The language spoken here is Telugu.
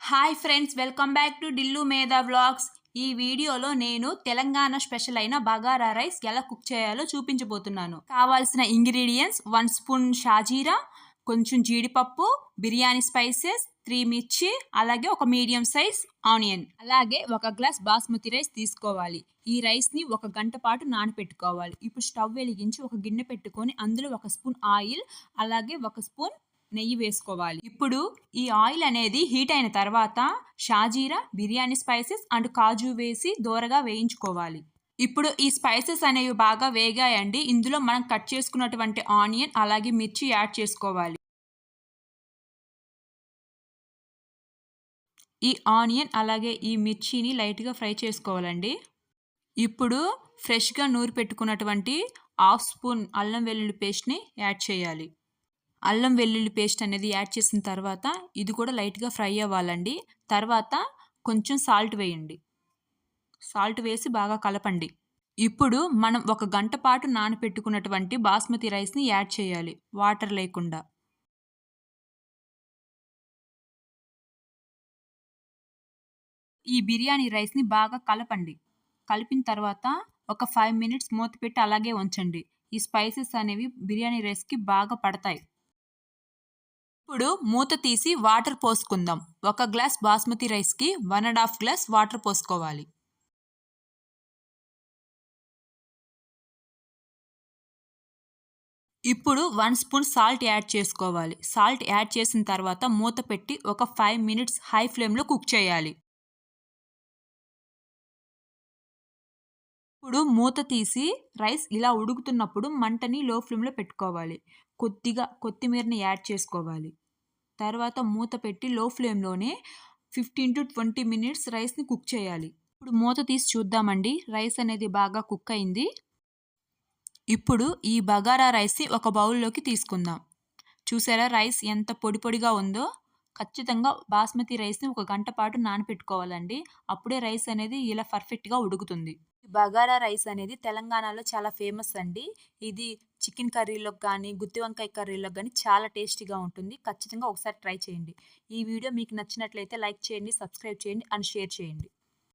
Hi friends, welcome back to Dillu Medha vlogs. ఈ వీడియోలో నేను తెలంగాణ స్పెషల్ అయిన బగారా రైస్ ఎలా కుక్ చేయాలో చూపించబోతున్నాను. కావాల్సిన ఇంగ్రీడియంట్స్ 1 స్పూన్ షాజీరా, కొంచెం జీడిపప్పు, బిర్యానీ స్పైసెస్, 3 మిర్చి, అలాగే ఒక మీడియం సైజ్ ఆనియన్, అలాగే ఒక గ్లాస్ బాస్మతి రైస్ తీసుకోవాలి. ఈ రైస్ని 1 గంట పాటు నానపెట్టుకోవాలి. ఇప్పుడు స్టవ్ వెలిగించి ఒక గిన్నె పెట్టుకొని అందులో 1 స్పూన్ ఆయిల్, అలాగే 1 స్పూన్ నెయ్యి వేసుకోవాలి. ఇప్పుడు ఈ ఆయిల్ అనేది హీట్ అయిన తర్వాత షాజీరా, బిర్యానీ స్పైసెస్ అండ్ కాజు వేసి దోరగా వేయించుకోవాలి. ఇప్పుడు ఈ స్పైసెస్ అనేవి బాగా వేగాయండి. ఇందులో మనం కట్ చేసుకున్నటువంటి ఆనియన్ అలాగే మిర్చి యాడ్ చేసుకోవాలి. ఈ ఆనియన్ అలాగే ఈ మిర్చిని లైట్గా ఫ్రై చేసుకోవాలండి. ఇప్పుడు ఫ్రెష్గా నూరి పెట్టుకున్నటువంటి 1/2 స్పూన్ అల్లం వెల్లుల్లి పేస్ట్ని యాడ్ చేయాలి. అల్లం వెల్లుల్లి పేస్ట్ అనేది యాడ్ చేసిన తర్వాత ఇది కూడా లైట్గా ఫ్రై అవ్వాలండి. తర్వాత కొంచెం సాల్ట్ వేయండి. సాల్ట్ వేసి బాగా కలపండి. ఇప్పుడు మనం 1 గంట పాటు నానపెట్టుకున్నటువంటి బాస్మతి రైస్ని యాడ్ చేయాలి, వాటర్ లేకుండా. ఈ బిర్యానీ రైస్ని బాగా కలపండి. కలిపిన తర్వాత ఒక 5 మినిట్స్ మూత పెట్టి అలాగే ఉంచండి. ఈ స్పైసెస్ అనేవి బిర్యానీ రైస్కి బాగా పడతాయి. ఇప్పుడు మూత తీసి వాటర్ పోసుకుందాం. 1 గ్లాస్ బాస్మతి రైస్‌కి 1 ½ గ్లాస్ వాటర్ పోసుకోవాలి. ఇప్పుడు 1 స్పూన్ సాల్ట్ యాడ్ చేసుకోవాలి. సాల్ట్ యాడ్ చేసిన తర్వాత మూత పెట్టి ఒక 5 మినిట్స్ హై ఫ్లేమ్‌లో కుక్ చేయాలి. ఇప్పుడు మూత తీసి రైస్ ఇలా ఉడుకుతున్నప్పుడు మంటని లో ఫ్లేమ్‌లో పెట్టుకోవాలి. కొద్దిగా కొత్తిమీరని యాడ్ చేసుకోవాలి. తర్వాత మూత పెట్టి లో ఫ్లేమ్‌లోనే 15-20 మినిట్స్ రైస్‌ని కుక్ చేయాలి. ఇప్పుడు మూత తీసి చూద్దామండి. రైస్ అనేది బాగా కుక్ అయింది. ఇప్పుడు ఈ బగారా రైస్‌ని ఒక బౌల్‌లోకి తీసుకుందాం. చూసారా రైస్ ఎంత పొడి పొడిగా ఉందో? ఖచ్చితంగా బాస్మతి రైస్‌ని 1 గంట పాటు నానపెట్టుకోవాలండి. అప్పుడే రైస్ అనేది ఇలా పర్ఫెక్ట్‌గా ఉడుకుతుంది. బగారా రైస్ అనేది తెలంగాణలో చాలా ఫేమస్ అండి. ఇది చికెన్ కర్రీలోకి గానీ, గుత్తి వంకాయ కర్రీలోకి గానీ చాలా టేస్టీగా ఉంటుంది. ఖచ్చితంగా ఒకసారి ట్రై చేయండి. ఈ వీడియో మీకు నచ్చినట్లయితే లైక్ చేయండి, సబ్స్క్రైబ్ చేయండి అండ్ షేర్ చేయండి.